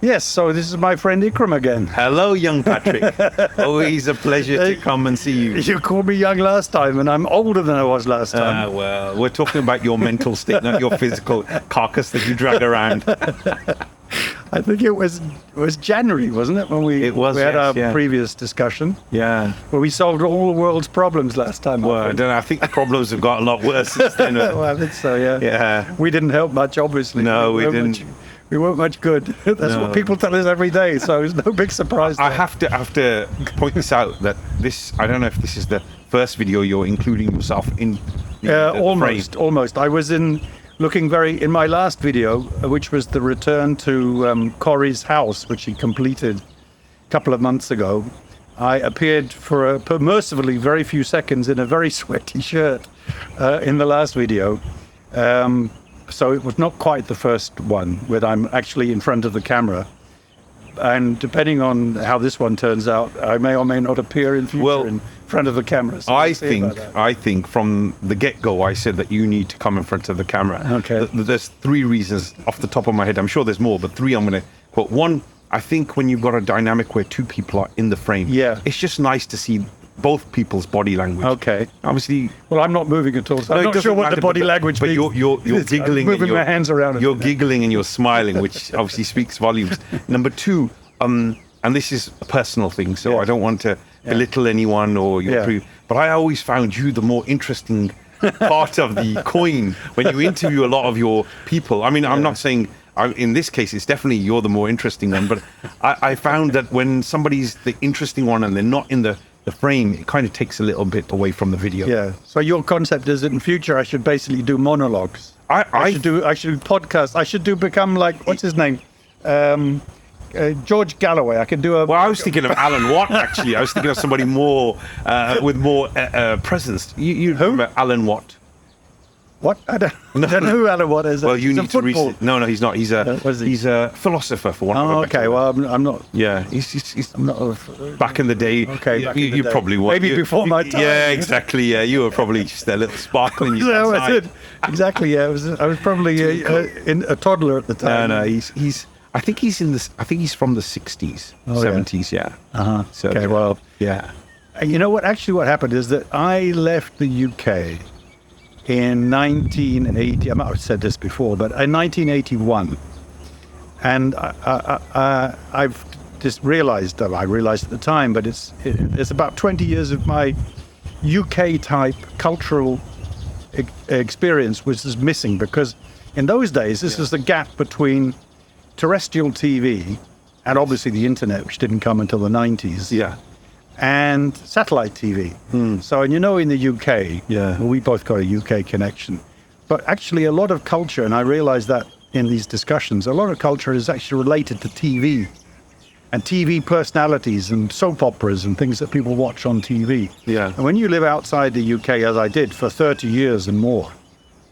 Yes, so this is my friend Ikram again. Hello, young Patrick. Always a pleasure to come and see you. You called me young last time, and I'm older than I was last time. Well, we're talking about your mental state, not your physical carcass that you drag around. I think it was January, wasn't it, when we had our previous discussion? Yeah. Where we solved all the world's problems last time. Well, I don't know. I think the problems have got a lot worse since then. Well, I think so, yeah. Yeah. We didn't help much, obviously. No, we didn't. We weren't much good. That's what people tell us every day, so it's no big surprise. I have to point this out, that I don't know if this is the first video you're including yourself in. Almost. I was in my last video, which was the return to Corey's house, which he completed a couple of months ago. I appeared for mercifully very few seconds in a very sweaty shirt in the last video. So it was not quite the first one where I'm actually in front of the camera. And depending on how this one turns out, I may or may not appear in future in front of the camera. So I think from the get-go, I said that you need to come in front of the camera. Okay. There's three reasons off the top of my head. I'm sure there's more, but three I'm going to quote. One, I think when you've got a dynamic where two people are in the frame, it's just nice to see both people's body language. Okay. Obviously. Well, I'm not moving at all, so I'm not sure what the body language means. But you're giggling. Moving my hands around. You're giggling and you're smiling, which obviously speaks volumes. Number two, and this is a personal thing, so I don't want to belittle anyone or but I always found you the more interesting part of the coin when you interview a lot of your people. I mean, I'm not saying. In this case, it's definitely you're the more interesting one, but I found that when somebody's the interesting one and they're not in the frame, it kind of takes a little bit away from the video. Yeah. So your concept is that in future I should basically do monologues. I should do podcasts. I should become like, what's his name? George Galloway. I could do a. Well, I was thinking of Alan Watt. Actually, I was thinking of somebody more with more presence. You remember Alan Watt? What? I don't know who Alan Watt is. Well, you need to research. No, he's not. He's a philosopher, for one. Oh, okay. Well, I'm not. Yeah, he's I'm not. Back in the day. Okay. You probably were. Maybe before my time. Yeah, exactly. Yeah, you were probably just a little sparkle in your Yeah, I did. Exactly. Yeah, I was probably a toddler at the time. No, he's. I think he's from the 60s, 70s. Yeah. So, okay. Well. Yeah. You know what? Actually, what happened is that I left the UK. In 1980, I might have said this before, but in 1981, and I've just realised, I realised at the time, but it's about 20 years of my UK-type cultural experience which is missing, because in those days, this was the gap between terrestrial TV and obviously the internet, which didn't come until the 90s. Yeah. And satellite TV. So, and in the UK, we both got a UK connection. But actually a lot of culture, and I realized that in these discussions, a lot of culture is actually related to TV and TV personalities and soap operas and things that people watch on TV. Yeah. And when you live outside the UK, as I did for 30 years and more,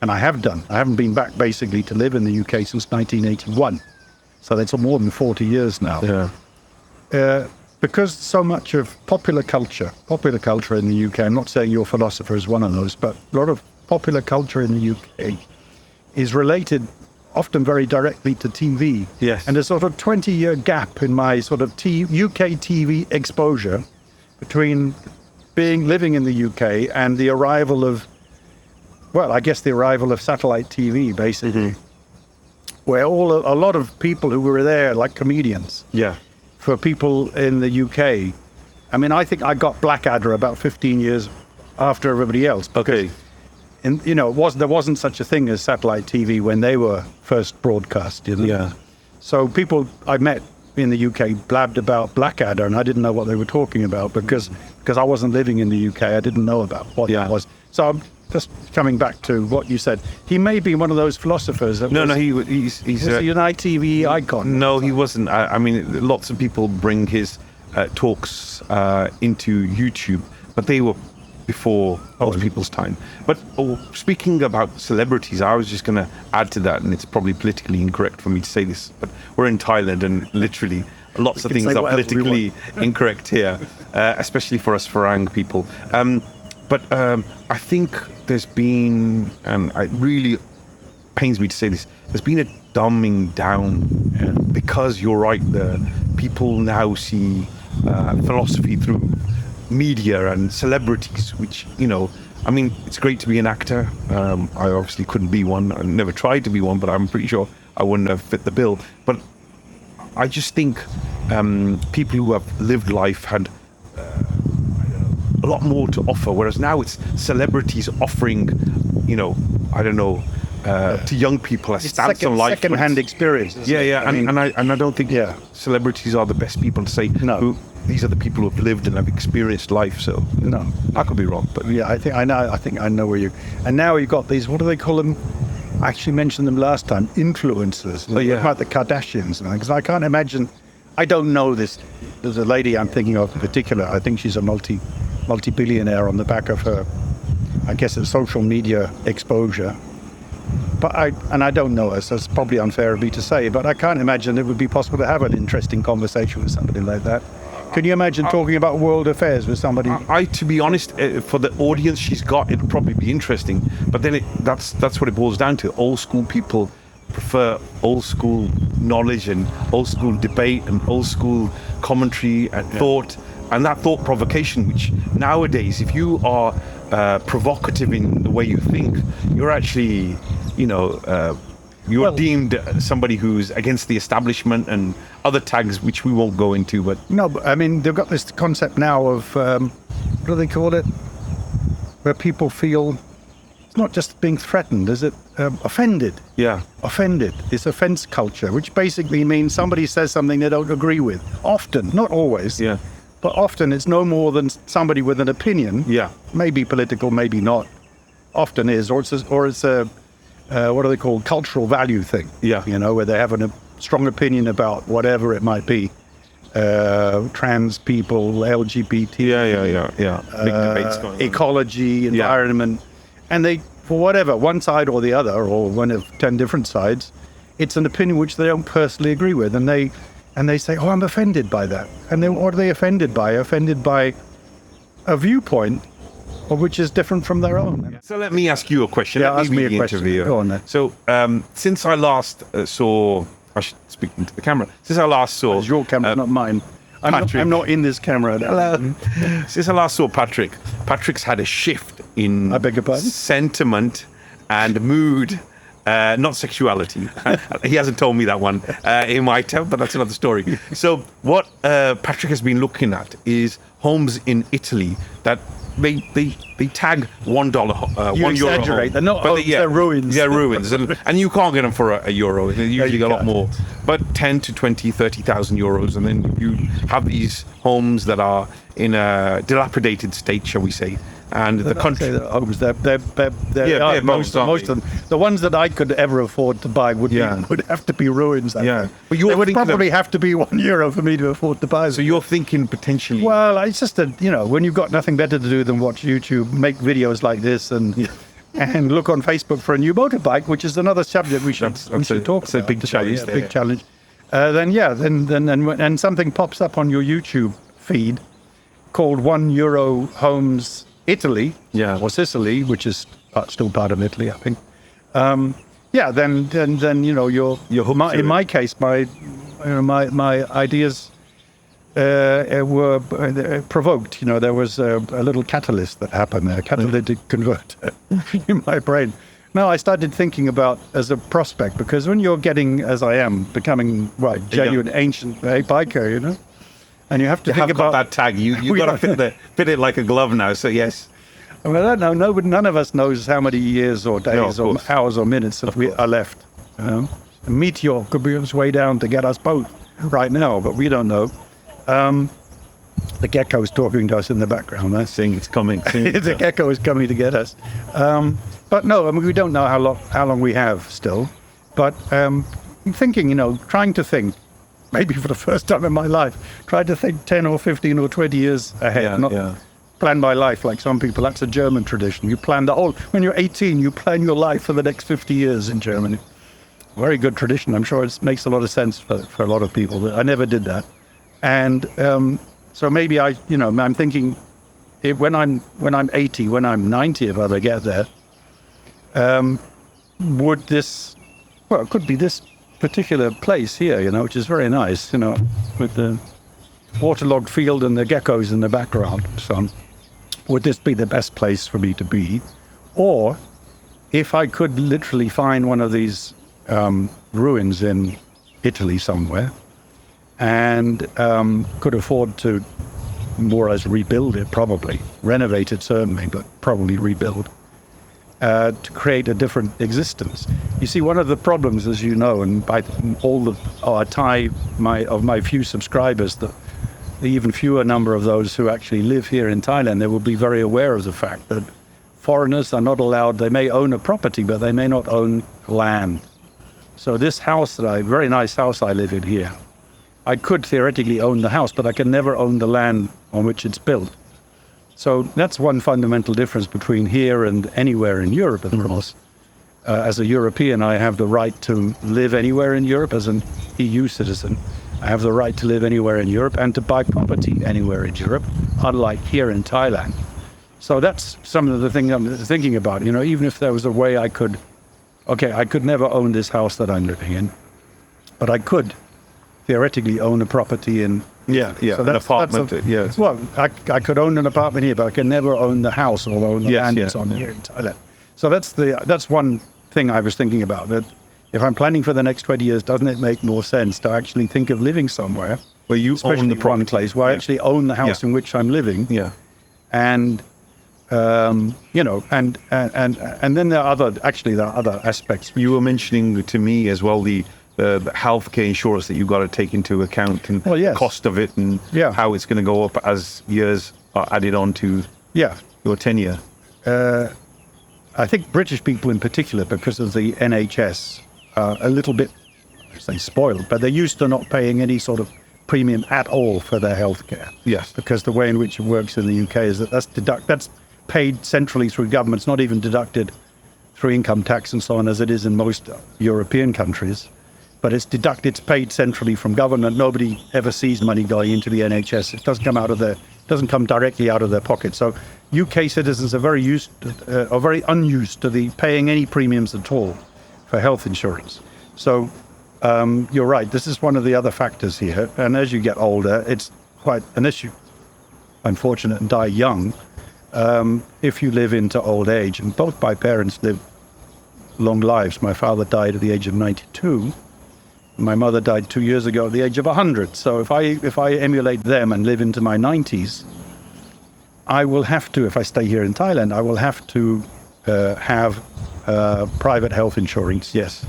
and I haven't been back basically to live in the UK since 1981. So that's more than 40 years now. Yeah. Because so much of popular culture in the UK, I'm not saying your philosopher is one of those, but a lot of popular culture in the UK is related often very directly to TV. Yes. And there's sort of 20-year gap in my sort of UK TV exposure between living in the UK and the arrival of satellite TV, basically, where a lot of people who were there, like comedians. Yeah. For people in the UK, I mean, I think I got Blackadder about 15 years after everybody else. Okay. And there wasn't such a thing as satellite TV when they were first broadcast. Yeah. So people I met in the UK blabbed about Blackadder, and I didn't know what they were talking about because I wasn't living in the UK. I didn't know about what it was. So I'm just coming back to what you said. He may be one of those philosophers. He's an ITV icon. No, he wasn't. I mean, lots of people bring his talks into YouTube, but they were before most people's time. But speaking about celebrities, I was just going to add to that, and it's probably politically incorrect for me to say this, but we're in Thailand, and literally lots of things are politically incorrect here, especially for us Farang people. But I think there's been, and I really pains me to say this, there's been a dumbing down because you're right. The people now see philosophy through media and celebrities, which, you know, I mean, it's great to be an actor. I obviously couldn't be one. I never tried to be one, but I'm pretty sure I wouldn't have fit the bill. But I just think people who have lived life had a lot more to offer, whereas now it's celebrities offering, you know, I don't know, to young people a stance on life. Second-hand experience. And I don't think celebrities are the best people to say, no, these are the people who have lived and have experienced life. So no, I could be wrong, but yeah, I think I know where you. And now you've got these. What do they call them? I actually mentioned them last time. Influencers. Like the Kardashians, because I can't imagine. I don't know this. There's a lady I'm thinking of in particular. I think she's a multi-billionaire on the back of her, I guess, it's social media exposure. But I don't know her, so it's probably unfair of me to say, but I can't imagine it would be possible to have an interesting conversation with somebody like that. Can you imagine talking about world affairs with somebody? To be honest, for the audience she's got, it'd probably be interesting. But then that's what it boils down to. Old school people prefer old school knowledge and old school debate and old school commentary and thought, and that thought provocation, which nowadays, if you are provocative in the way you think, you're actually, you know, you're deemed somebody who's against the establishment and other tags which we won't go into. But no, but I mean, they've got this concept now of what do they call it, where people feel it's not just being threatened, is it offended? Offended. It's offense culture, which basically means somebody says something they don't agree with. Often, not always, but often it's no more than somebody with an opinion. Maybe political, maybe not. Often is, or it's a what do they call, cultural value thing. You know, where they have a strong opinion about whatever it might be. Trans people, LGBT. Big debates going on. Ecology, environment. And they, for whatever, one side or the other, or one of 10 different sides, it's an opinion which they don't personally agree with. And they say, oh, I'm offended by that. And then what are they offended by? Offended by a viewpoint which is different from their own. So let me ask you a question. Ask me a question. Go on then. So since I last saw, I should speak into the camera. Since I last saw, it's your camera, not mine. I'm not in this camera. Hello. Since I last saw Patrick's had a shift in, I beg your pardon? Sentiment and mood, not sexuality. He hasn't told me that one. He might have, but that's another story. So what Patrick has been looking at is homes in Italy that they tag $1, you exaggerate. They're not homes, they're ruins. Yeah, ruins. And you can't get them for a euro. They're usually a lot more. But 10 to 20, 30,000 euros. And then you have these homes that are in a dilapidated state, shall we say. And the country homes, most of them. The ones that I could ever afford to buy would have to be ruins. But they would probably have to be €1 for me to afford to buy them. So you're thinking potentially? Well, it's just that, you know, when you've got nothing better to do than watch YouTube, make videos like this, and look on Facebook for a new motorbike, which is another subject we should talk about. It's a big challenge. Big challenge. Then something pops up on your YouTube feed called €1 homes Italy, or Sicily, which is still part of Italy, I think. Then you know, you're in my case, my ideas were provoked. You know, there was a little catalyst that happened there, catalytic converter in my brain. Now I started thinking about as a prospect, because when you're getting, as I am, becoming genuine ancient biker, you know. And you have to think about that tag. You got to fit it like a glove now. So yes. I mean, I don't know. None of us knows how many years or days or hours or minutes that we are left. You know? A meteor could be on its way down to get us both right now, but we don't know. The gecko's talking to us in the background. I think it's coming. The gecko is coming to get us. But no, I mean, we don't know how long we have still. But I'm thinking, you know, trying to think. Maybe for the first time in my life, tried to think 10 or 15 or 20 years ahead, plan my life like some people. That's a German tradition. You plan when you're 18, you plan your life for the next 50 years in Germany. Very good tradition. I'm sure it makes a lot of sense for a lot of people, but I never did that. And so maybe I'm thinking when I'm 80, when I'm 90, if I ever get there, would this, well, it could be this particular place here, you know, which is very nice, you know, with the waterlogged field and the geckos in the background. So would this be the best place for me to be? Or if I could literally find one of these ruins in Italy somewhere and could afford to more or less rebuild it, probably renovate it certainly, but probably rebuild to create a different existence. You see, one of the problems, as you know, and by all of my few subscribers, the even fewer number of those who actually live here in Thailand, they will be very aware of the fact that foreigners are not allowed. They may own a property, but they may not own land. So this house very nice house I live in here, I could theoretically own the house, but I can never own the land on which it's built. So that's one fundamental difference between here and anywhere in Europe, of course. As a European, I have the right to live anywhere in Europe. As an EU citizen, I have the right to live anywhere in Europe and to buy property anywhere in Europe, unlike here in Thailand. So that's some of the things I'm thinking about. You know, even if there was a way I could never own this house that I'm living in, but I could theoretically own a property in so an apartment. Well, I could own an apartment here, but I can never own the house or own the land that's on here in Thailand. So that's one thing I was thinking about. That if I'm planning for the next 20 years, doesn't it make more sense to actually think of living somewhere where you own the one place where I actually own the house in which I'm living? Yeah, and you know, and then there are other aspects. You were mentioning to me as well the healthcare insurance that you've got to take into account, and cost of it, and how it's going to go up as years are added on to your tenure. I think British people in particular, because of the NHS, are a little bit, I say spoiled, but they're used to not paying any sort of premium at all for their healthcare. Yes. Because the way in which it works in the UK is that that's paid centrally through government. It's not even deducted through income tax and so on, as it is in most European countries. But it's paid centrally from government. Nobody ever sees money going into the NHS. It doesn't come directly out of their pocket. So UK citizens are very unused to the paying any premiums at all for health insurance. So you're right. This is one of the other factors here. And as you get older, it's quite an issue. Unfortunate and die young. If you live into old age, and both my parents lived long lives. My father died at the age of 92. My mother died 2 years ago at the age of 100. So if I emulate them and live into my 90s, I will have to, if I stay here in Thailand, I will have to have private health insurance, yes,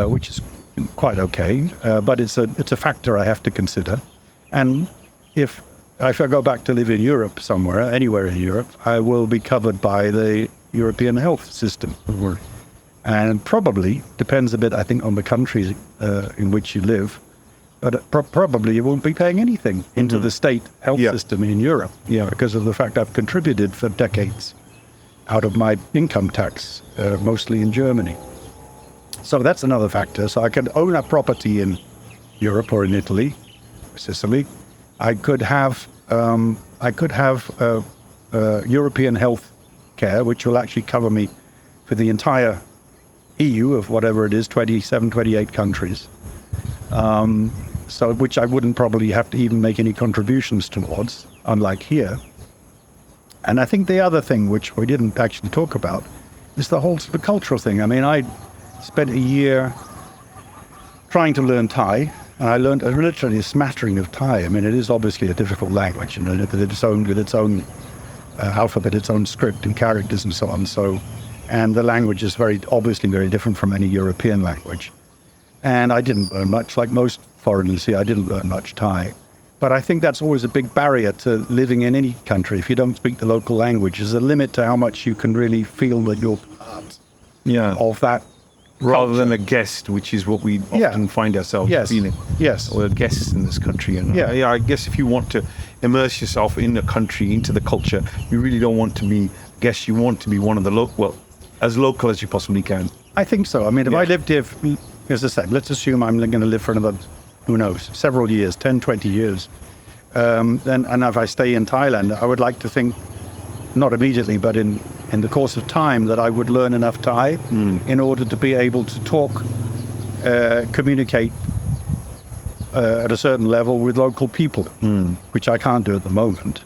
which is quite okay, but it's a factor I have to consider. And if I go back to live in Europe somewhere, anywhere in Europe, I will be covered by the European health system. And probably, depends a bit, I think, on the countries in which you live, but probably you won't be paying anything into the state health system in Europe, because of the fact I've contributed for decades out of my income tax, mostly in Germany. So that's another factor. So I could own a property in Europe or in Italy, Sicily. I could have European health care, which will actually cover me for the entire EU of whatever it is, 27, 28 countries. So which I wouldn't probably have to even make any contributions towards, unlike here. And I think the other thing, which we didn't actually talk about, is the whole sort of cultural thing. I mean, I spent a year trying to learn Thai, and I learned literally a smattering of Thai. I mean, it is obviously a difficult language, you know, with its own alphabet, its own script and characters and so on. And the language is obviously very different from any European language. And I didn't learn much, like most foreigners here, I didn't learn much Thai. But I think that's always a big barrier to living in any country. If you don't speak the local language, there's a limit to how much you can really feel that you're part of that. Rather than a guest, which is what we often find ourselves feeling. Yes. Or guests in this country. And I guess if you want to immerse yourself in the country, into the culture, you really don't want to be a guest. You want to be one of the as local as you possibly can. I think so. I mean, if I lived here, as I said, let's assume I'm going to live for another, who knows, several years, 10, 20 years. And if I stay in Thailand, I would like to think, not immediately, but in in the course of time that I would learn enough Thai in order to be able to talk, communicate at a certain level with local people, which I can't do at the moment.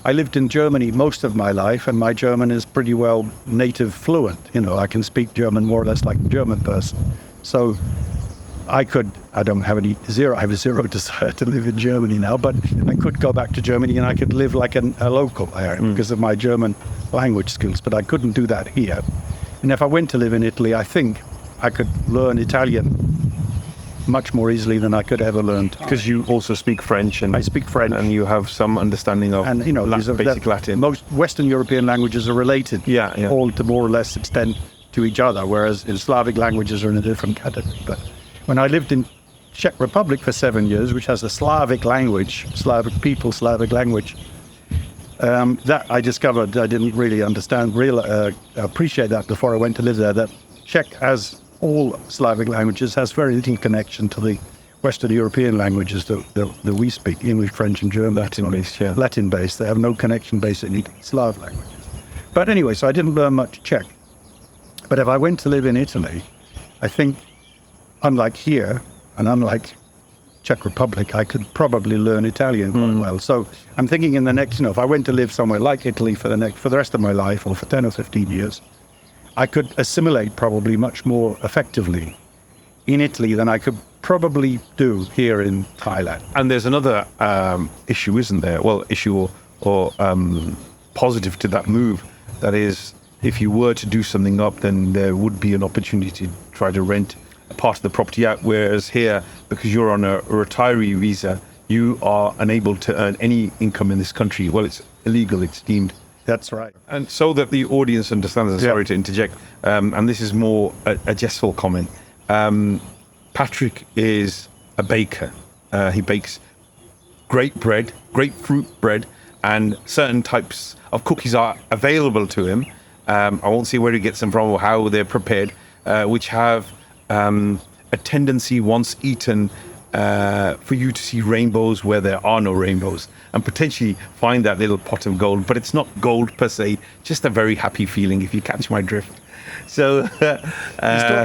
I lived in Germany most of my life, and my German is pretty well native fluent. You know, I can speak German more or less like a German person. So I have a zero desire to live in Germany now, but I could go back to Germany and I could live like a local there because of my German language skills, but I couldn't do that here. And if I went to live in Italy, I think I could learn Italian much more easily than I could ever learn Thai. Because you also speak French, and I speak French, and you have some understanding of basic Latin. Most Western European languages are related, all to more or less extent to each other, whereas in Slavic languages are in a different category. But when I lived in Czech Republic for 7 years, which has a Slavic language, Slavic people, Slavic language, that I discovered I didn't really appreciate that before I went to live there. That Czech, as all Slavic languages, has very little connection to the Western European languages that we speak, English, French, and German. Latin-based, yeah. Latin-based. They have no connection basically to Slav languages. But anyway, so I didn't learn much Czech. But if I went to live in Italy, I think, unlike here and unlike Czech Republic, I could probably learn Italian quite well. So I'm thinking in the next, if I went to live somewhere like Italy for the rest of my life, or for 10 or 15 years, I could assimilate probably much more effectively in Italy than I could probably do here in Thailand. And there's another issue, isn't there? Well, issue or positive to that move. That is, if you were to do something up, then there would be an opportunity to try to rent a part of the property out. Whereas here, because you're on a retiree visa, you are unable to earn any income in this country. Well, it's illegal, it's deemed. That's right. And so that the audience understands, sorry to interject, and this is more a jestful comment. Patrick is a baker. He bakes great bread, grapefruit bread, and certain types of cookies are available to him. I won't say where he gets them from or how they're prepared, which have a tendency, once eaten, for you to see rainbows where there are no rainbows, and potentially find that little pot of gold. But it's not gold per se, just a very happy feeling, if you catch my drift. So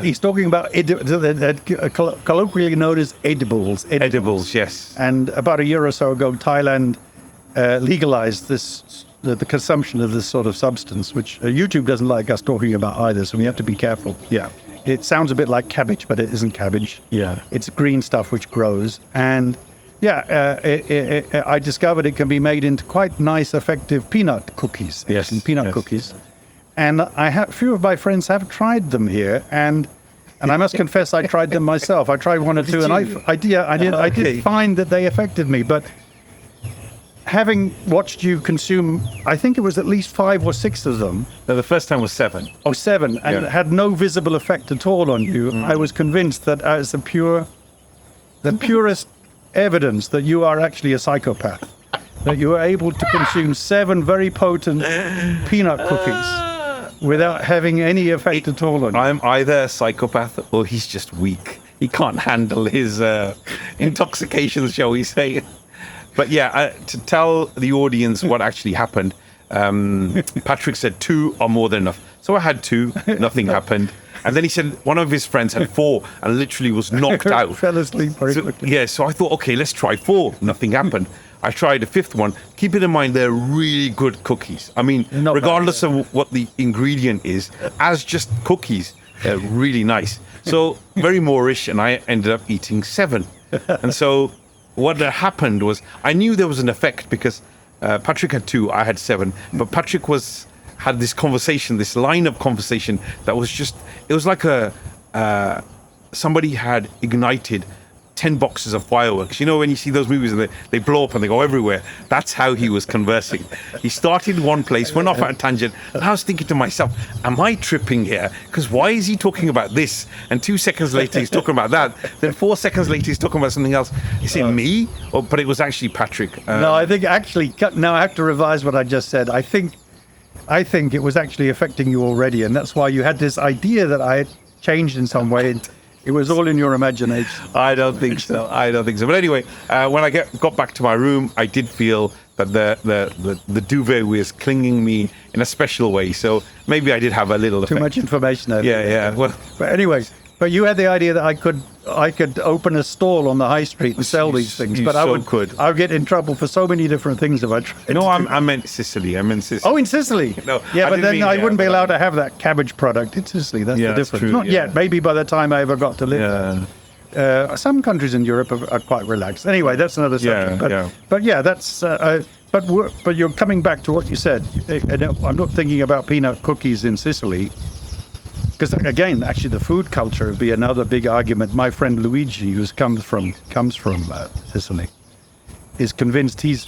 he's talking about colloquially known as edibles. Edibles, yes. And about a year or so ago, Thailand legalized the consumption of this sort of substance, which YouTube doesn't like us talking about either, so we have to be careful. Yeah. It sounds a bit like cabbage, but it isn't cabbage. Yeah. It's green stuff which grows. And I discovered it can be made into quite nice, effective peanut cookies. Yes. Peanut cookies. And a few of my friends have tried them here, and I must confess I tried them myself. I tried one or two, and I did find that they affected me. But having watched you consume, I think it was at least 5 or 6 of them. No, the first time was 7. Oh, 7, and it had no visible effect at all on you. I was convinced that as the purest evidence that you are actually a psychopath, that you are able to consume 7 very potent peanut cookies without having any effect at all on you. I'm either a psychopath or he's just weak. He can't handle his intoxication, shall we say. But to tell the audience what actually happened, Patrick said 2 are more than enough. So I had 2, nothing happened. And then he said one of his friends had 4 and literally was knocked out. Fell asleep very quickly. Yeah, so I thought, okay, let's try 4. Nothing happened. I tried a 5th one. Keep it in mind, they're really good cookies. I mean, regardless of what the ingredient is, as just cookies, they're really nice. So very Moorish, and I ended up eating 7. And so what happened was, I knew there was an effect because Patrick had 2, I had 7, but Patrick had this conversation, this line of conversation that was just, it was like somebody had ignited 10 boxes of fireworks. You know, when you see those movies and they blow up and they go everywhere, that's how he was conversing. He started one place, went off at a tangent, and I was thinking to myself, am I tripping here? Because why is he talking about this? And 2 seconds later he's talking about that. Then 4 seconds later he's talking about something else. Is it me? But it was actually Patrick. No, I think actually, now I have to revise what I just said. I think it was actually affecting you already, and that's why you had this idea that I had changed in some way. It was all in your imagination. I don't think so. But anyway, when I got back to my room, I did feel but the duvet was clinging me in a special way. So maybe I did have a little Too effect. much information there. Yeah. Well, But anyway, but you had the idea that I could open a stall on the high street and sell these things. You But so could. I would get in trouble for so many different things if I tried. no, I meant Sicily. Oh, in Sicily. No, Yeah, I but didn't then mean- I yeah, wouldn't be but- allowed to have that cabbage product in Sicily. That's Yeah, the that's difference. true, Not yeah. yet. Maybe by the time I ever got to live Yeah. there. Some countries in Europe are quite relaxed. Anyway, that's another subject. But yeah, that's. But you're coming back to what you said. I'm not thinking about peanut cookies in Sicily, because again, actually, the food culture would be another big argument. My friend Luigi, who comes from Sicily, is convinced he's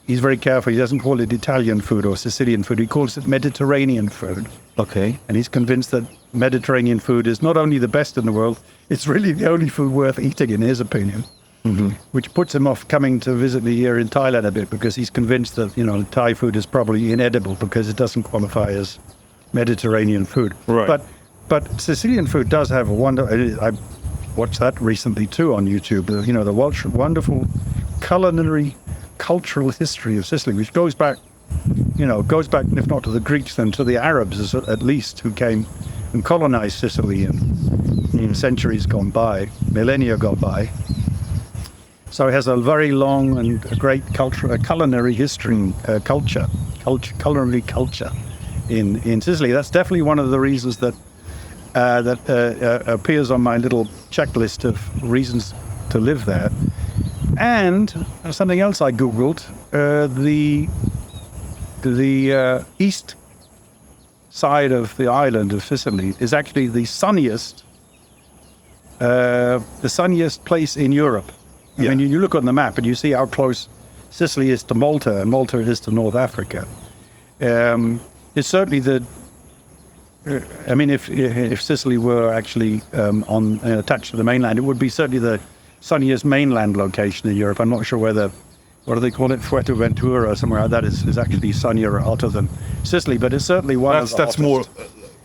very careful. He doesn't call it Italian food or Sicilian food. He calls it Mediterranean food. Okay. And he's convinced that Mediterranean food is not only the best in the world, it's really the only food worth eating, in his opinion. Mm-hmm. Which puts him off coming to visit me here in Thailand a bit, because he's convinced that, Thai food is probably inedible because it doesn't qualify as Mediterranean food. Right. But Sicilian food does have a wonder. I watched that recently too on YouTube. The wonderful culinary cultural history of Sicily, which goes back, if not to the Greeks, then to the Arabs at least, who came and colonized Sicily in centuries gone by, millennia gone by. So it has a very long and a great culinary history, culinary culture in Sicily. That's definitely one of the reasons that appears on my little checklist of reasons to live there. And something else I googled: the east side of the island of Sicily is actually the sunniest place in Europe. I mean, you look on the map and you see how close Sicily is to Malta, and Malta is to North Africa. It's certainly if Sicily were actually attached to the mainland, it would be certainly the sunniest mainland location in Europe. I'm not sure whether, what do they call it, Fuerteventura or somewhere like that is actually sunnier or hotter than Sicily, but it's certainly one of the That's hottest. more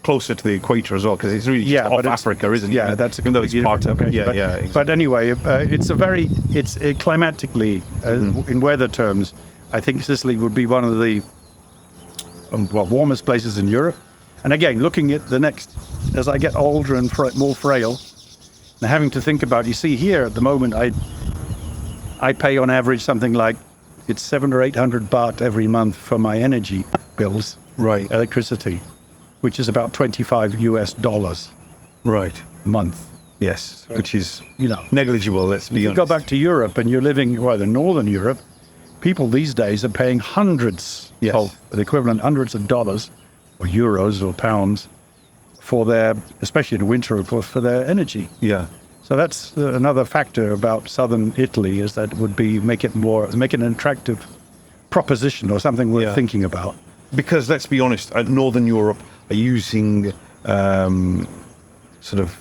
closer to the equator as well, because it's really just off Africa, isn't it? Yeah, that's even though it's part of. okay, Exactly. But anyway, it's climatically, in weather terms, I think Sicily would be one of the warmest places in Europe. And again, looking at the next, as I get older and more frail, and having to think about, you see here at the moment, I pay on average something like, it's 700 or 800 baht every month for my energy bills, Right. electricity, which is about $25 Right. a month. Yes, which is You know, negligible. Let's be you honest. go back to Europe and you're living, in Northern Europe, people these days are paying hundreds of the equivalent, hundreds of dollars or euros or pounds for their, especially in winter, of course, for their energy. Yeah. So that's another factor about southern Italy, is that it would be make it an attractive proposition or something worth thinking about. Because let's be honest, Northern Europe are using sort of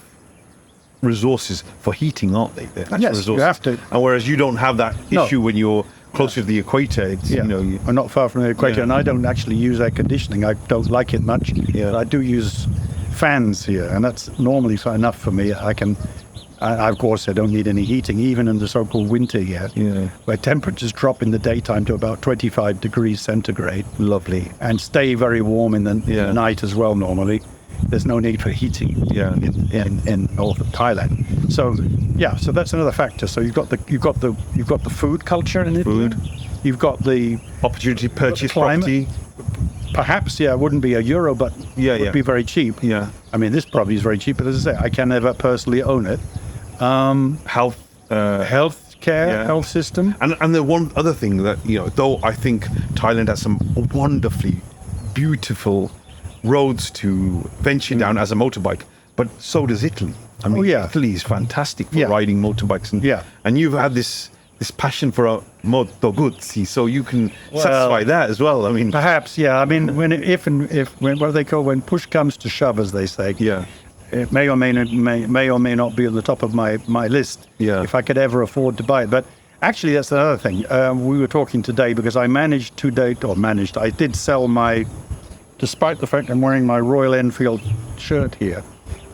resources for heating, aren't they? They're natural Yes, resources. you have to. And whereas you don't have that No. issue when you're closer to the equator. It's, I'm not far from the equator, and I don't actually use air conditioning. I don't like it much. Yeah. But I do use fans here, and that's normally enough for me. Of course, I don't need any heating, even in the so-called winter here, where temperatures drop in the daytime to about 25 degrees centigrade. Lovely. And stay very warm in the night as well, normally. There's no need for heating in north of Thailand. So so that's another factor. So you've got the food culture in Italy. You've got the Opportunity to purchase climate. property. Perhaps, it wouldn't be €1, but it would be very cheap. Yeah. I mean, this property is very cheap, but as I say, I can never personally own it. Health. Healthcare, health system. And the one other thing that, though I think Thailand has some wonderfully beautiful roads to venture down as a motorbike, but so does Italy. I mean, Italy is fantastic for riding motorbikes. And you've had this passion for a Moto Guzzi, so you can satisfy that as well. I mean, Perhaps, I mean, when what do they call, when push comes to shove, as they say. It may or may not be on the top of my list if I could ever afford to buy it. But actually, that's another thing. We were talking today because I I did sell despite the fact I'm wearing my Royal Enfield shirt here,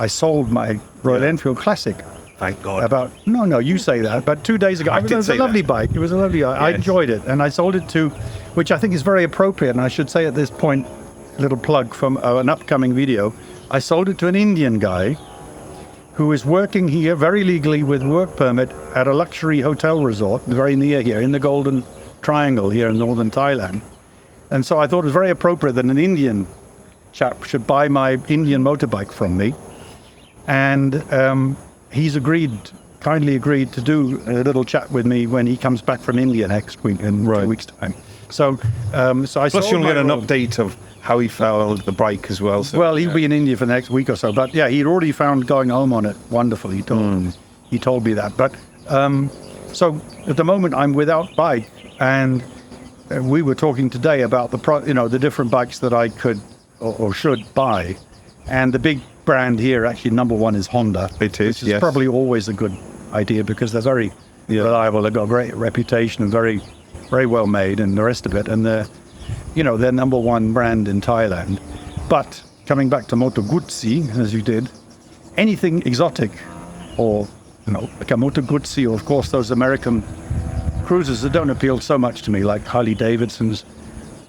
I sold my Royal Enfield Classic Thank God. No, you say that. But 2 days ago, it was a lovely bike. It was a lovely. I enjoyed it, and I sold it to, which I think is very appropriate. And I should say at this point, a little plug from an upcoming video. I sold it to an Indian guy who is working here very legally with work permit at a luxury hotel resort very near here in the Golden Triangle here in northern Thailand. And so I thought it was very appropriate that an Indian chap should buy my Indian motorbike from me. And he's kindly agreed to do a little chat with me when he comes back from India next week in 2 weeks' time. So I Plus you'll get an update of how he found the bike as well. So, well, he'll be in India for the next week or so. But yeah, he'd already found going home on it wonderful. He told me that. But so at the moment I'm without bike, and we were talking today about the different bikes that I could or should buy, and the big brand here actually number one is Honda. It is, which is probably always a good idea because they're very reliable. They've got a great reputation and very, very well made, and the rest of it. And they're number one brand in Thailand. But coming back to Moto Guzzi, as you did, anything exotic, or like a Moto Guzzi, or of course those American cruisers that don't appeal so much to me, like Harley Davidsons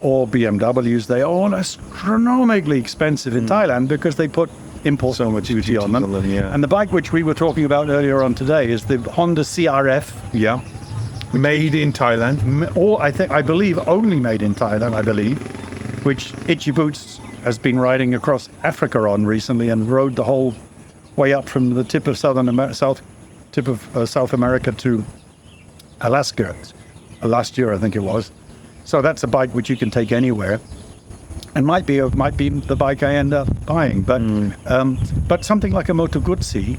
or BMWs, they are all astronomically expensive in Thailand because they put import so much duty on them. And the bike which we were talking about earlier on today is the Honda CRF. Yeah. Made in Thailand. Or I believe only made in Thailand, which Itchy Boots has been riding across Africa on recently and rode the whole way up from the tip of South America to Alaska last year, I think it was. So that's a bike which you can take anywhere, and might be the bike I end up buying. But something like a Moto Guzzi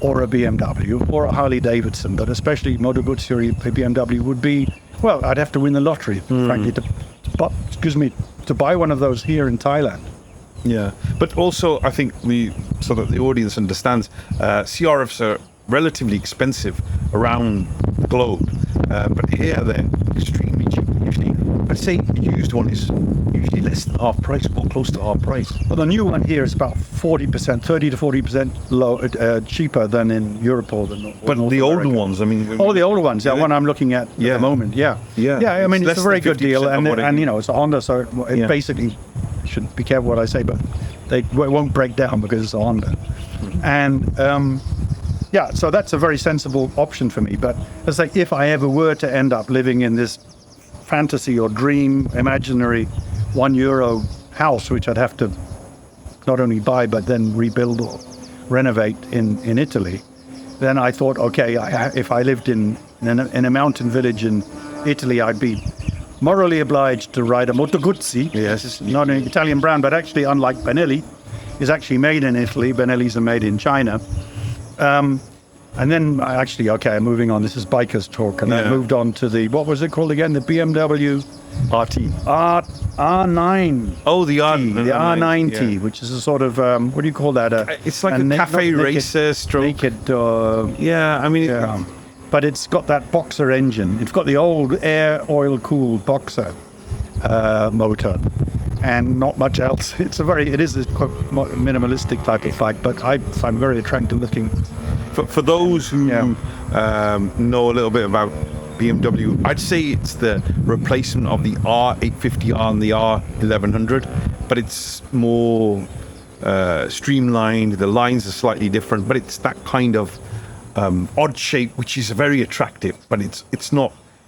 or a BMW or a Harley Davidson, but especially Moto Guzzi or a BMW would be, well, I'd have to win the lottery, frankly, to buy one of those here in Thailand. Yeah, but also I think so that the audience understands, CRFs are relatively expensive around the globe, but here they're extremely cheap. Usually, I'd say a used one is usually less than half price or close to half price. Well, the new one here is about 40%, 30 to 40% cheaper than in Europe or But North the older America. ones, I mean. The older ones, the one I'm looking at the moment, yeah. I mean, it's a very good deal, and it's a Honda, so it basically, I should be careful what I say, but it won't break down because it's a Honda. And so that's a very sensible option for me. But it's like if I ever were to end up living in this fantasy or dream, imaginary €1 house, which I'd have to not only buy but then rebuild or renovate in Italy, then I thought, okay, if I lived in a mountain village in Italy, I'd be morally obliged to ride a Moto Guzzi. Yes, it's not an Italian brand, but actually, unlike Benelli, is actually made in Italy. Benellis are made in China. And then moving on. This is Bikers Talk, and I moved on to what was it called again? The BMW RT. R9. Oh, the R9T, which is a sort of what do you call that? It's like a cafe racer stroke. Naked. But it's got that boxer engine. It's got the old air oil cooled boxer motor, and not much else. It is a quite minimalistic type of bike, but I find very attractive looking. For those who know a little bit about BMW, I'd say it's the replacement of the R850R and the R1100, but it's more streamlined. The lines are slightly different, but it's that kind of odd shape, which is very attractive, but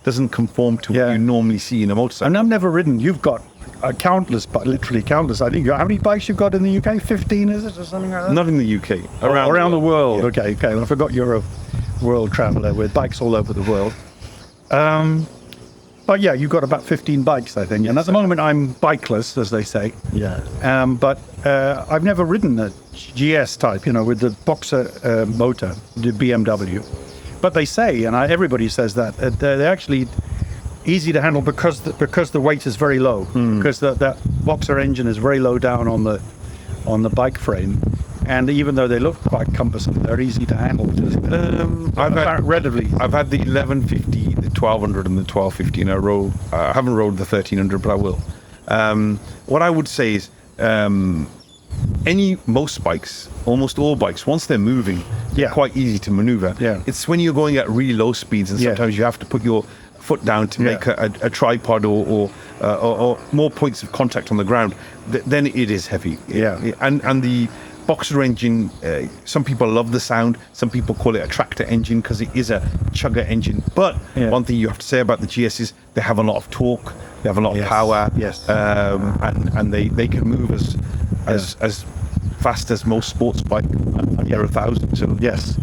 doesn't conform to what you normally see in a motorcycle. And I've never ridden. You've got literally countless. I think how many bikes you've got in the UK? 15, is it, or something like that? Not in the UK. Around the world. Yeah. Okay. Well, I forgot you're a world traveller with bikes all over the world. But yeah, you've got about 15 bikes, I think. Yes, and at the moment, I'm bikeless, as they say. Yeah. But I've never ridden a GS type, with the boxer motor, the BMW. But they say, and everybody says that they're actually easy to handle because the weight is very low, because that boxer engine is very low down on the bike frame, and even though they look quite cumbersome, they're easy to handle. I've had the 1150, the 1200, and the 1250, and I haven't rode the 1300, but I will. What I would say is, most bikes, almost all bikes, once they're moving, they're Yeah. quite easy to maneuver. Yeah. It's when you're going at really low speeds, and Yeah. sometimes you have to put your foot down to Yeah. make a tripod or more points of contact on the ground. Then it is heavy. Yeah. And the Boxer engine, some people love the sound. Some people call it a tractor engine because it is a chugger engine. But Yeah. one thing you have to say about the GS is they have a lot of torque, they have a lot of Yes. power, Yes. and they can move as fast as most sports bike under 1,000. So Yes.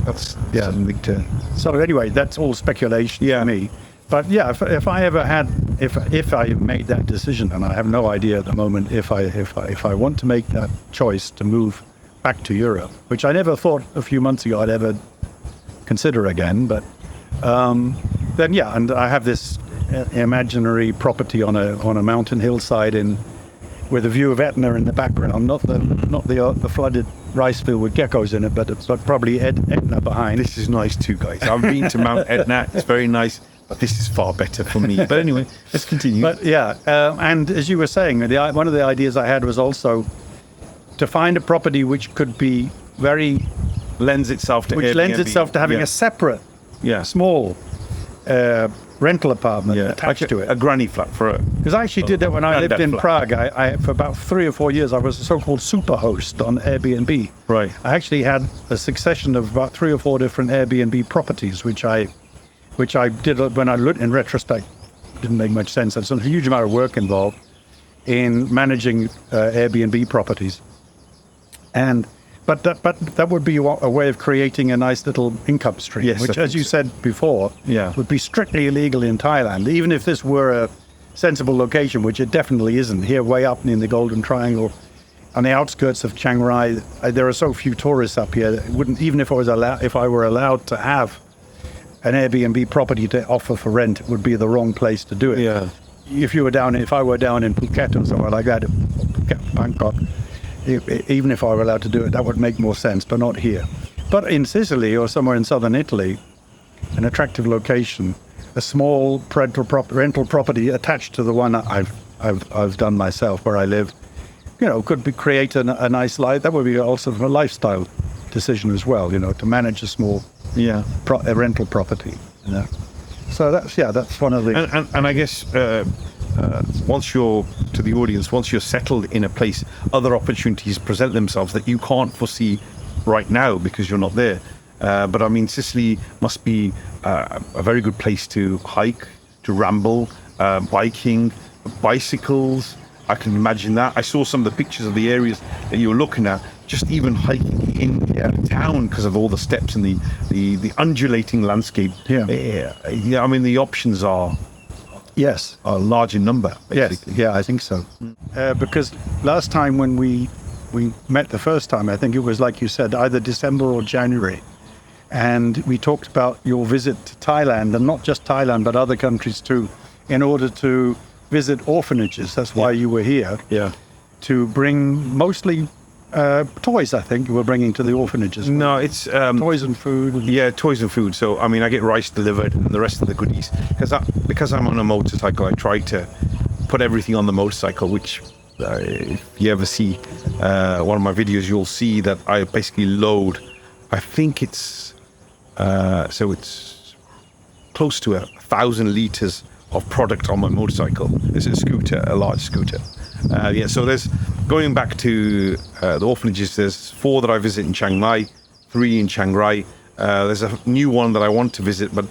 that's Yeah. something to. So anyway, that's all speculation Yeah. for me. But yeah, if I ever had, if I made that decision, and I have no idea at the moment if I want to make that choice to move back to Europe, which I never thought a few months ago I'd ever consider again, but then yeah, and I have this imaginary property on a mountain hillside with a view of Etna in the background, not the flooded rice field with geckos in it, but probably Etna behind. This is nice too, guys. I've been to Mount Etna. It's very nice, but this is far better for me. But anyway, let's continue. But yeah, and as you were saying, one of the ideas I had was also to find a property which could be lends itself to having Yeah. a separate, Yeah. small rental apartment attached like to it. a granny flat for a. Because I actually did that when I lived in flat. Prague. I for about 3 or 4 years, I was a so-called super host on Airbnb. Right. I actually had a succession of about 3 or 4 different Airbnb properties, which I did when I looked in retrospect. Didn't make much sense. There's a huge amount of work involved in managing Airbnb properties, but that would be a way of creating a nice little income stream, Yes, I which, think as you so. said before, Yeah. would be strictly illegal in Thailand, even if this were a sensible location, which it definitely isn't. Here, way up in the Golden Triangle, on the outskirts of Chiang Rai, there are so few tourists up here. That it wouldn't, even if I were allowed to have an Airbnb property to offer for rent, it would be the wrong place to do it. Yeah. If I were down in Phuket or somewhere like that, Phuket, Bangkok, even if I were allowed to do it, that would make more sense, but not here. But in Sicily or somewhere in southern Italy, an attractive location, a small rental property attached to the one I've done myself where I live, could create a nice life. That would be also a lifestyle decision as well, to manage a small a rental property. So that's one of the. And I guess once you're settled in a place, other opportunities present themselves that you can't foresee right now because you're not there. But I mean, Sicily must be a very good place to hike, to ramble, biking, bicycles. I can imagine that. I saw some of the pictures of the areas that you were looking at, just even hiking in town because of all the steps and the undulating landscape. I mean, the options are a large in number, basically. Yes, I think so. Because last time when we met the first time, I think it was, like you said, either December or January, and we talked about your visit to Thailand, and not just Thailand, but other countries too, in order to visit orphanages. That's why you were here. Yeah. To bring mostly toys, I think you were bringing to the orphanages. No, it's toys and food. Toys and food. So I mean, I get rice delivered and the rest of the goodies because I'm on a motorcycle. I try to put everything on the motorcycle. Which, if you ever see one of my videos, you'll see that I basically load. I think it's it's close to 1,000 liters of product on my motorcycle. It's a scooter, a large scooter. So there's going back to the orphanages. There's 4 that I visit in Chiang Mai, 3 in Chiang Rai. There's a new one that I want to visit, but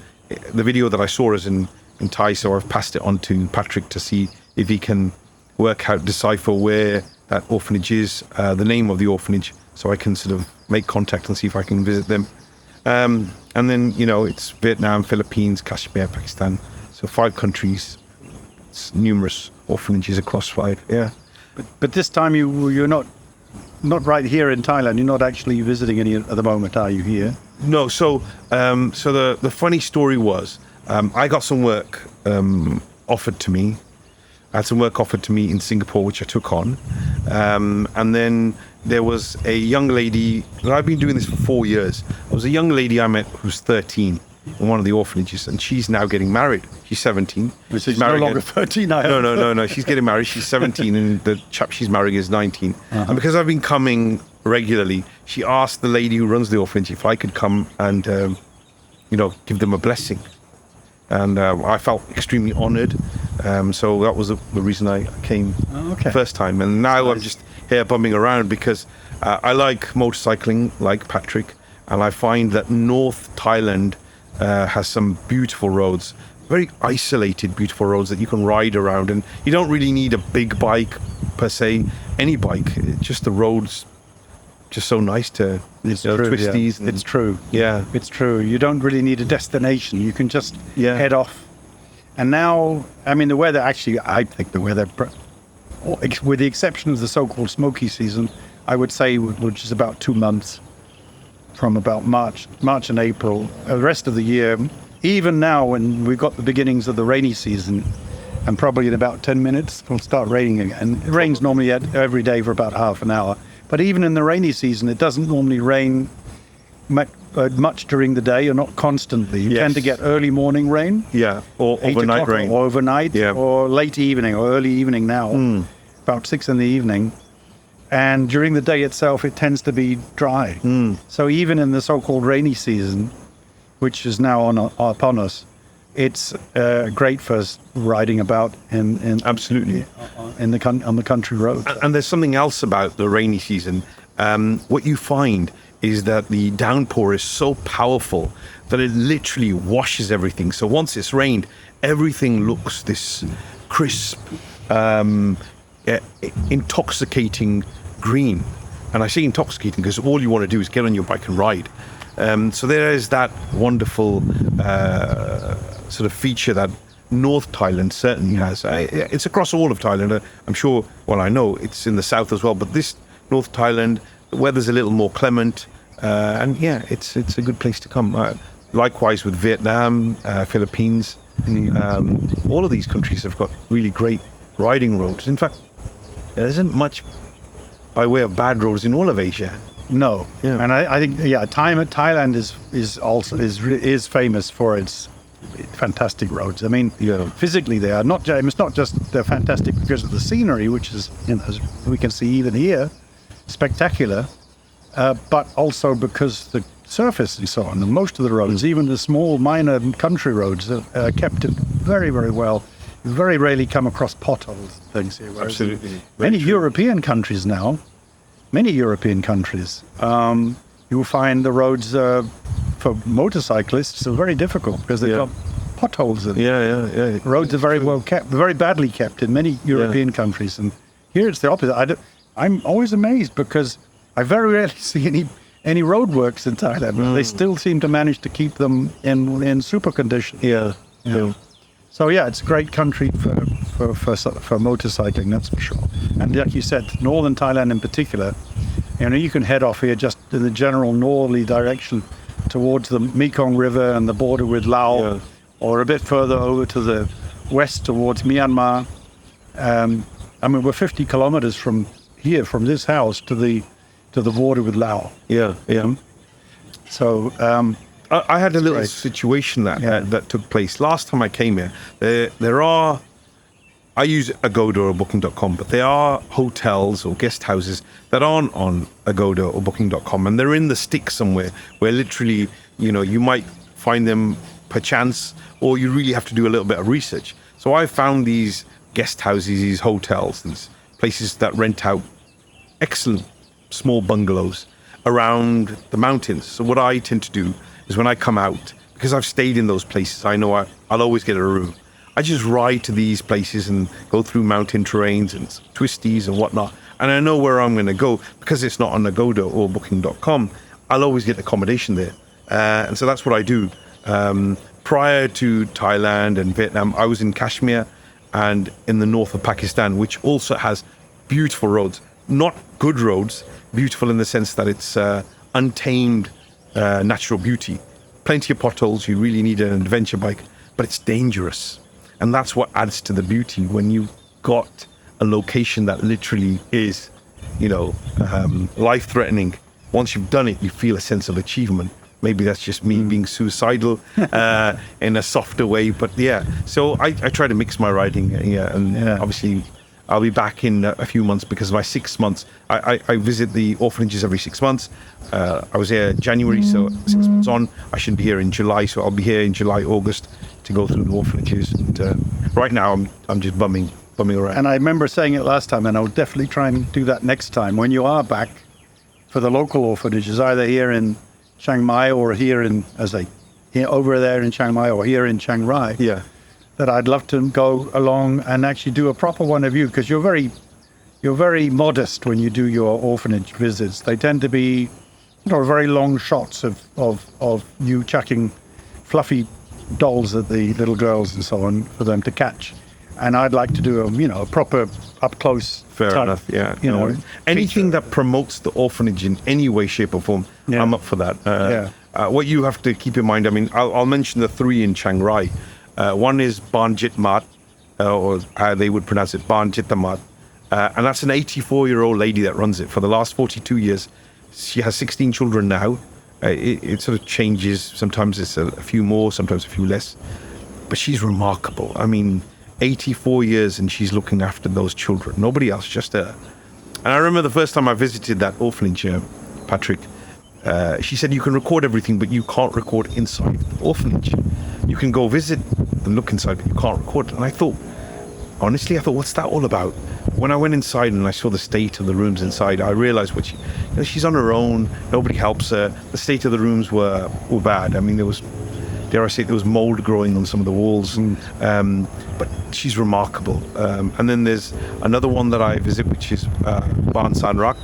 the video that I saw is in Thai, so I've passed it on to Patrick to see if he can decipher where that orphanage is, the name of the orphanage, so I can sort of make contact and see if I can visit them. And then it's Vietnam, Philippines, Kashmir, Pakistan. So 5 countries, it's numerous orphanages across 5. Yeah. But this time you're not right here in Thailand. You're not actually visiting any at the moment, are you? Here? No. So the funny story was I got some work offered to me. I had some work offered to me in Singapore, which I took on, and then there was a young lady. I've been doing this for 4 years. There was a young lady I met who was 13. in one of the orphanages, and she's now getting married. She's 17. She's no longer 13. No. She's getting married. She's 17, and the chap she's marrying is 19. And because I've been coming regularly, she asked the lady who runs the orphanage if I could come and, give them a blessing. And I felt extremely honoured. So that was the reason I came first time. And now I'm just here bumming around because I like motorcycling, like Patrick, and I find that North Thailand has some beautiful roads, very isolated, beautiful roads that you can ride around. And you don't really need a big bike per se, any bike, just the roads. Just so nice to twisties. It's true. Yeah, it's true. You don't really need a destination. You can just head off. And now, I mean, the weather. Actually, I think the weather, with the exception of the so-called smoky season, I would say, which is about 2 months, from about March and April. The rest of the year, even now, when we've got the beginnings of the rainy season, and probably in about 10 minutes, it'll start raining again. It rains normally every day for about half an hour. But even in the rainy season, it doesn't normally rain much during the day, or not constantly. You tend to get early morning rain. Yeah, or overnight rain. Or overnight, or late evening, or early evening now, about 6 in the evening. And during the day itself, it tends to be dry. So even in the so-called rainy season, which is now upon us, it's great for us riding about absolutely on the country roads. And there's something else about the rainy season. What you find is that the downpour is so powerful that it literally washes everything. So once it's rained, everything looks this crisp, intoxicating green. And I say intoxicating because all you want to do is get on your bike and ride. So there is that wonderful sort of feature that North Thailand certainly has. It's across all of Thailand. I'm sure, well, I know it's in the south as well, but this North Thailand, the weather's a little more clement. And it's a good place to come. Likewise with Vietnam, Philippines. All of these countries have got really great riding roads. In fact, there isn't much by way of bad roads in all of Asia. No, and I think Thailand is famous for its fantastic roads. I mean, physically they are not. It's not just they're fantastic because of the scenery, which is, as we can see even here, spectacular, but also because the surface and so on. And most of the roads, even the small minor country roads, are kept very, very well. You very rarely come across potholes and things here. Absolutely. Many European countries now. You will find the roads for motorcyclists are very difficult because they've got potholes in them. Roads are very well kept, very badly kept in many European countries. And here it's the opposite. I'm always amazed because I very rarely see any roadworks in Thailand. They still seem to manage to keep them in super condition. So it's a great country for motorcycling, that's for sure. And like you said, northern Thailand in particular, you can head off here just in the general northerly direction towards the Mekong River and the border with Laos, or a bit further over to the west towards Myanmar. We're 50 kilometers from here, from this house to the border with Laos. So I had a little situation that took place last time I came here. I use Agoda or Booking.com, but there are hotels or guest houses that aren't on Agoda or Booking.com, and they're in the sticks somewhere where literally, you might find them per chance, or you really have to do a little bit of research. So I found these guest houses, these hotels, these places that rent out excellent small bungalows around the mountains. So what I tend to do is when I come out, because I've stayed in those places, I know I'll always get a room. I just ride to these places and go through mountain terrains and twisties and whatnot. And I know where I'm going to go because it's not on Agoda or Booking.com. I'll always get accommodation there. And so that's what I do. Prior to Thailand and Vietnam, I was in Kashmir and in the north of Pakistan, which also has beautiful roads. Not good roads, beautiful in the sense that it's untamed natural beauty. Plenty of potholes, you really need an adventure bike, but it's dangerous. And that's what adds to the beauty when you got a location that literally is, life-threatening. Once you've done it, you feel a sense of achievement. Maybe that's just me being suicidal in a softer way. But yeah, so I try to mix my writing. Obviously I'll be back in a few months because my 6 months, I visit the orphanages every 6 months. I was here January, so 6 months on. I should be here in July, so I'll be here in July, August to go through the orphanages. And right now I'm just bumming around. And I remember saying it last time, and I'll definitely try and do that next time when you are back for the local orphanages, either here in Chiang Mai or here in, over there in Chiang Mai or here in Chiang Rai. Yeah. That I'd love to go along and actually do a proper one of you, because you're very modest when you do your orphanage visits. They tend to be, very long shots of you chucking fluffy dolls at the little girls and so on for them to catch. And I'd like to do a proper up close. Fair enough. Yeah. Anything that promotes the orphanage in any way, shape, or form, I'm up for that. What you have to keep in mind, I mean, I'll mention the 3 in Chiang Rai. One is Ban Jit Mat, or how they would pronounce it, Ban Jitamat. And that's an 84-year-old lady that runs it for the last 42 years. She has 16 children now. It sort of changes. Sometimes it's a few more, sometimes a few less. But she's remarkable. I mean, 84 years and she's looking after those children. Nobody else, just her. And I remember the first time I visited that orphanage, Patrick, she said, you can record everything, but you can't record inside the orphanage. You can go visit and look inside, but you can't record. And I thought, what's that all about? When I went inside and I saw the state of the rooms inside, I realized she's on her own. Nobody helps her. The state of the rooms were bad. I mean, there was mold growing on some of the walls. But she's remarkable. And then there's another one that I visit, which is Ban San Rak.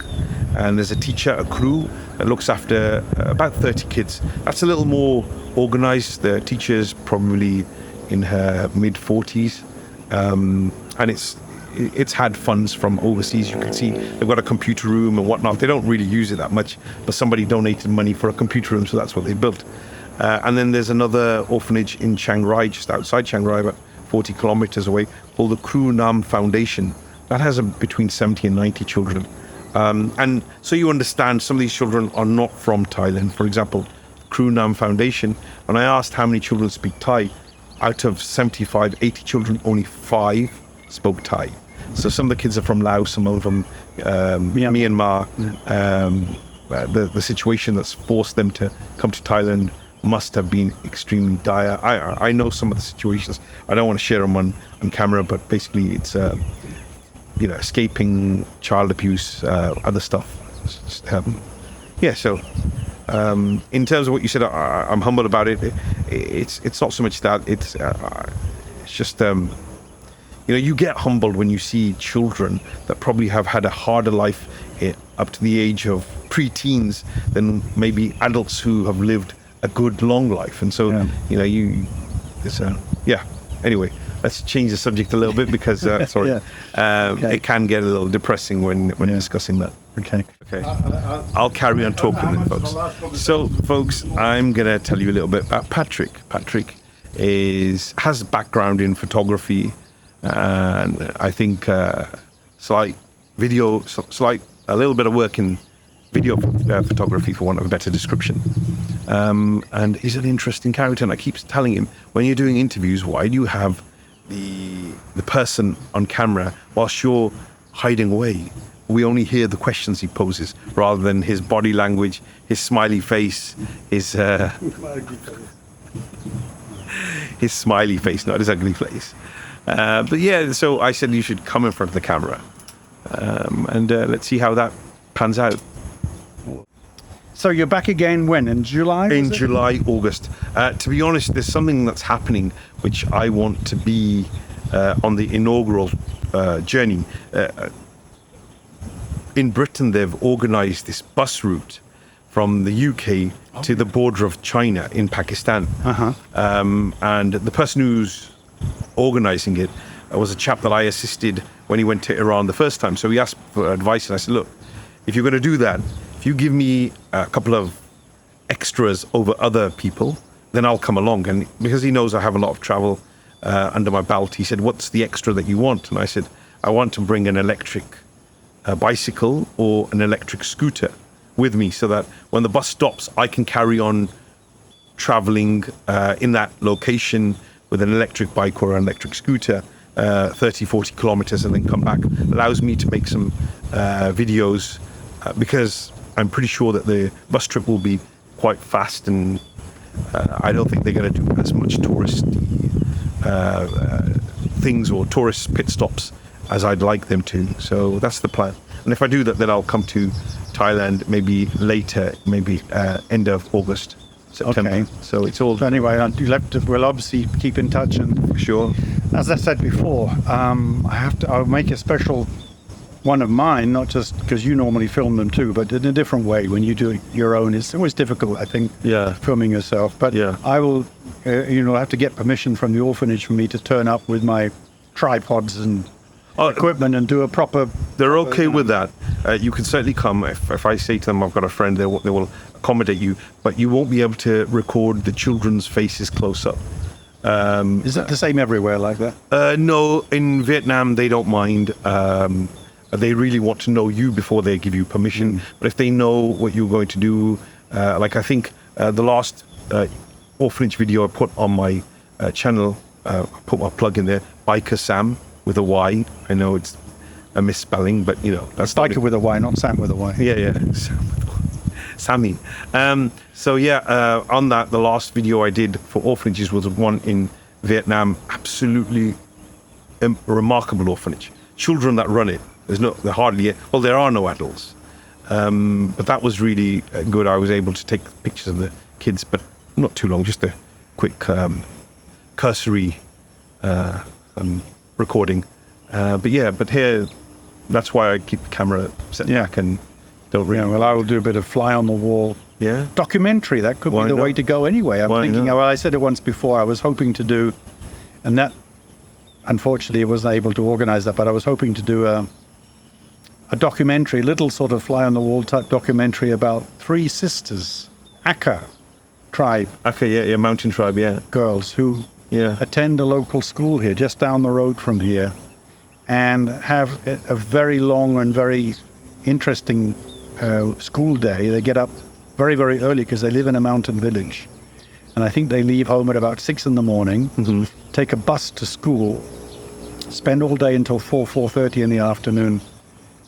And there's a teacher, a crew that looks after about 30 kids. That's a little more organized. The teacher's probably in her mid-40s. And it's had funds from overseas. You can see they've got a computer room and whatnot. They don't really use it that much, but somebody donated money for a computer room, so that's what they built. And then there's another orphanage in Chiang Rai, just outside Chiang Rai, about 40 kilometers away, called the Kru Nam Foundation. That has between 70 and 90 children. And so you understand some of these children are not from Thailand. For example, Kru Nam Foundation, and I asked how many children speak Thai. Out of 75, 80 children, only 5 spoke Thai. So some of the kids are from Laos, some are from Myanmar. The situation that's forced them to come to Thailand must have been extremely dire. I know some of the situations. I don't want to share them on camera, but basically it's escaping child abuse, other stuff. So in terms of what you said, I'm humble about it. It's not so much that. It's just you get humbled when you see children that probably have had a harder life up to the age of pre-teens than maybe adults who have lived a good long life. And so anyway, let's change the subject a little bit because it can get a little depressing when discussing that. Okay. I'll carry on talking then, folks. So, folks, I'm going to tell you a little bit about Patrick. Patrick has a background in photography, and I think a little bit of work in video photography, for want of a better description. And he's an interesting character, and I keep telling him, when you're doing interviews, why do you have the person on camera whilst you're hiding away? We only hear the questions he poses rather than his body language, his smiley face, his smiley face, not his ugly face. So I said you should come in front of the camera, and let's see how that pans out. So you're back again when? In July? In July, August. To be honest, there's something that's happening which I want to be on the inaugural journey. In Britain, they've organised this bus route from the UK to the border of China in Pakistan. And the person who's organising it was a chap that I assisted when he went to Iran the first time. So he asked for advice, and I said, look, if you're going to do that, if you give me a couple of extras over other people, then I'll come along. And because he knows I have a lot of travel under my belt, he said, what's the extra that you want? And I said, I want to bring an electric bicycle or an electric scooter with me so that when the bus stops, I can carry on traveling in that location with an electric bike or an electric scooter 30, 40 kilometers and then come back allows me to make some videos because I'm pretty sure that the bus trip will be quite fast, and I don't think they're going to do as much tourist things or tourist pit stops as I'd like them to. So that's the plan. And if I do that, then I'll come to Thailand maybe later, maybe end of August, September. Okay. So it's all... So anyway, we'll obviously keep in touch, and Sure. as I said before, I'll make a special one of mine, not just because you normally film them too, but in a different way. When you do your own, it's always difficult, I think, filming yourself. But Yeah. I will, have to get permission from the orphanage for me to turn up with my tripods and equipment and do a proper... They're okay with that. You can certainly come. If I say to them, I've got a friend, they will accommodate you, but you won't be able to record the children's faces close up. Is that the same everywhere like that? No, in Vietnam, they don't mind. They really want to know you before they give you permission. But if they know what you're going to do, like I think the last orphanage video I put on my channel, I put my plug in there, Biker Sam with a Y. I know it's a misspelling, but that's Biker with a Y, not Sam with a Y. Yeah. Sammy. So on that, the last video I did for orphanages was one in Vietnam. Absolutely remarkable orphanage. Children that run it. There are no adults. But that was really good. I was able to take pictures of the kids, but not too long, just a quick cursory recording. But here, that's why I keep the camera set back and don't really... well, I will do a bit of fly on the wall documentary. That could be the way to go anyway. I'm thinking, I said it once before, I was hoping to do, and that, unfortunately, I wasn't able to organize that, but I was hoping to do a documentary, little sort of fly on the wall type documentary about 3 sisters, Aka tribe. Aka, mountain tribe, girls who attend a local school here, just down the road from here, and have a very long and very interesting school day. They get up very, very early because they live in a mountain village. And I think they leave home at about 6 in the morning, take a bus to school, spend all day until 4:30 in the afternoon.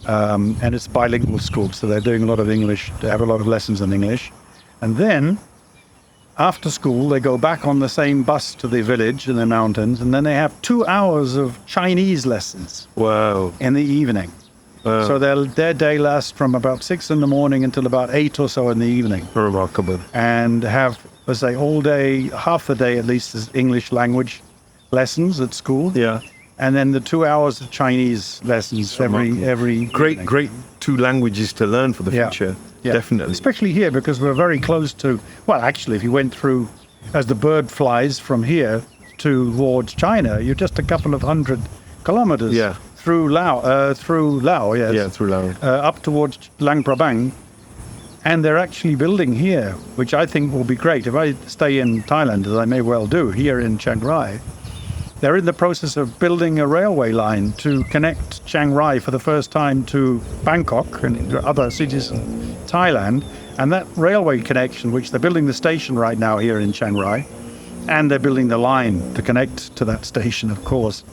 And it's bilingual school, so they're doing a lot of English. They have a lot of lessons in English. And then, after school, they go back on the same bus to the village in the mountains, and then they have 2 hours of Chinese lessons. Wow. In the evening. Wow. So their day lasts from about 6 in the morning until about 8 or so in the evening. Remarkable. And have, let's say, all day, half the day at least, is English language lessons at school. Yeah. And then the 2 hours of Chinese lessons every great 2 languages to learn for the future. Yeah. Definitely. Especially here, because we're very close to, well, actually, if you went through, as the bird flies from here towards China, you're just a couple of 100 kilometers through Laos, through Laos, up towards Luang Prabang. And they're actually building here, which I think will be great. If I stay in Thailand, as I may well do, here in Chiang Rai, they're in the process of building a railway line to connect Chiang Rai for the first time to Bangkok and other cities in Thailand. And that railway connection, which they're building the station right now here in Chiang Rai, and they're building the line to connect to that station, of course.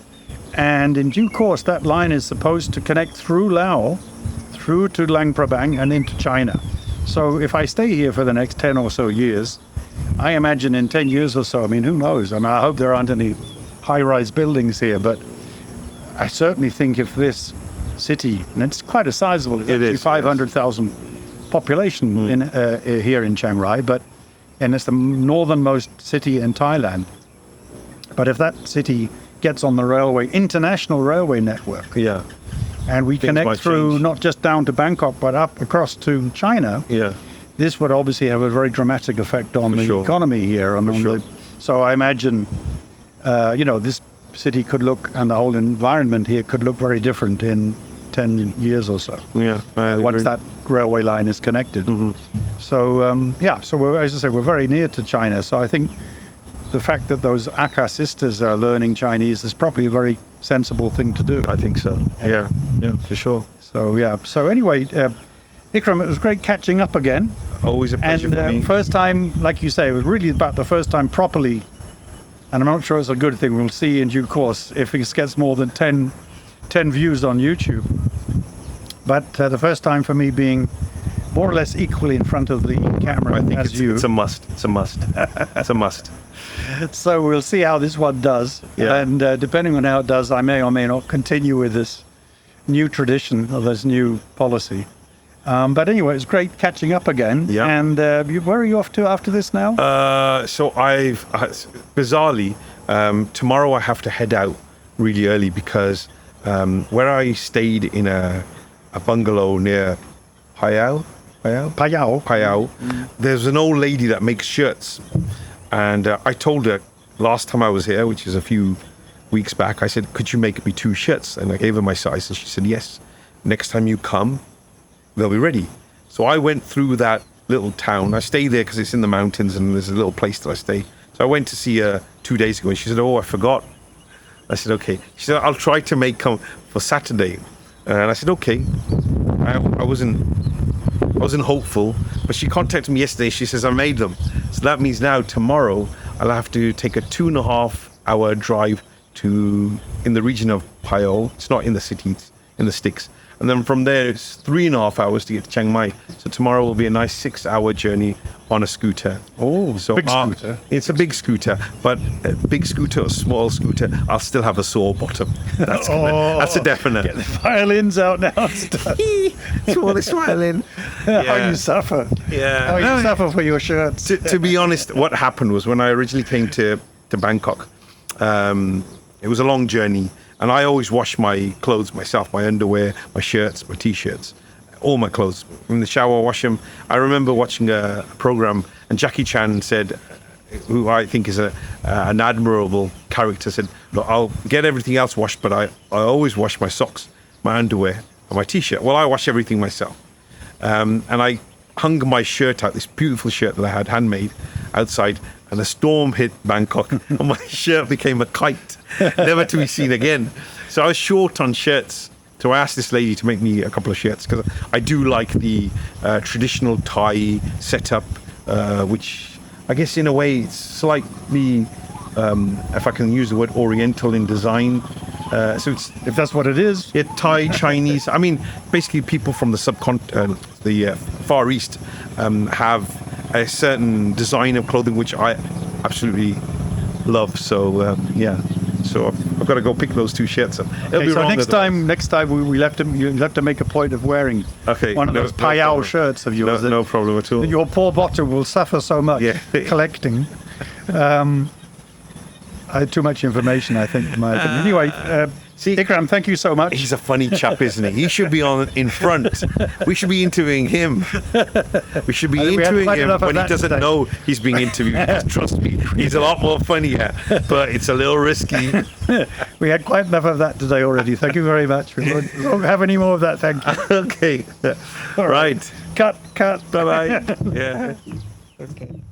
And in due course, that line is supposed to connect through Laos, through to Luang Prabang and into China. So if I stay here for the next 10 or so years, I imagine in 10 years or so, I mean, who knows? I mean, I hope there aren't any high-rise buildings here, but I certainly think if this city, and it's quite a sizable, it's 500,000 population here in Chiang Rai, and it's the northernmost city in Thailand. But if that city gets on the international railway network, and we connect through not just down to Bangkok, but up across to China, this would obviously have a very dramatic effect on the economy here. So I imagine this city could look, and the whole environment here could look very different in 10 years or so. Once that railway line is connected. So, so as I say, we're very near to China. So I think the fact that those Aka sisters are learning Chinese is probably a very sensible thing to do. I think so. Yeah, for sure. So, So anyway, Ikram, it was great catching up again. Always a pleasure And for me. first time, like you say, it was really about the first time properly. And I'm not sure it's a good thing. We'll see in due course if it gets more than 10 views on YouTube. But the first time for me being more or less equally in front of the camera I think as you. it's a must. It's a must. It's a must. So we'll see how this one does. Yeah. And depending on how it does, I may or may not continue with this new tradition or this new policy. But anyway, it's great catching up again. Yeah. And where are you off to after this now? So bizarrely, tomorrow I have to head out really early because where I stayed in a bungalow near Payao, there's an old lady that makes shirts. And I told her last time I was here, which is a few weeks back, I said, could you make me 2 shirts? And I gave her my size and she said, yes. Next time you come, they'll be ready. So I went through that little town. I stay there because it's in the mountains and there's a little place that I stay. So I went to see her 2 days ago and she said, oh, I forgot. I said, okay. She said, I'll try to make come for Saturday. And I said, okay. I wasn't hopeful, but she contacted me yesterday. She says, I made them. So that means now tomorrow I'll have to take a 2.5 hour drive to in the region of Payao. It's not in the city, it's in the sticks. And then from there, it's 3.5 hours to get to Chiang Mai. So tomorrow will be a nice 6-hour journey on a scooter. Oh, so big scooter. It's a big scooter, but a big scooter or small scooter, I'll still have a sore bottom. That's that's a definite. Get the violins out now. Smallest violin. How you suffer. Yeah. How you suffer for your shirts. To be honest, what happened was when I originally came to Bangkok, it was a long journey. And I always wash my clothes myself, my underwear, my shirts, my T-shirts, all my clothes. In the shower, I wash them. I remember watching a program and Jackie Chan said, who I think is an admirable character, said, look, I'll get everything else washed, but I always wash my socks, my underwear, and my T-shirt. Well, I wash everything myself. And I hung my shirt out, this beautiful shirt that I had handmade outside, and a storm hit Bangkok and my shirt became a kite, never to be seen again. So I was short on shirts. So I asked this lady to make me a couple of shirts because I do like the traditional Thai setup, which I guess in a way it's slightly, if I can use the word, oriental in design. So it's, if that's what it is. Yeah, Thai, Chinese. I mean, basically people from the the Far East have a certain design of clothing which I absolutely love. So yeah, so I've got to go pick those 2 shirts up. Okay, so next time we'll have to make a point of wearing one of those Payao shirts of yours. No problem at all. Your poor bottom will suffer so much collecting. I had too much information, I think, in my opinion. Anyway, Ikram, thank you so much. He's a funny chap, isn't he? He should be in front. We should be interviewing him. We should be interviewing him when he doesn't know he's being interviewed. Trust me, he's a lot more funnier, but it's a little risky. We had quite enough of that today already. Thank you very much. We won't have any more of that, thank you. Okay. All right. Cut. Bye-bye. Yeah. Okay.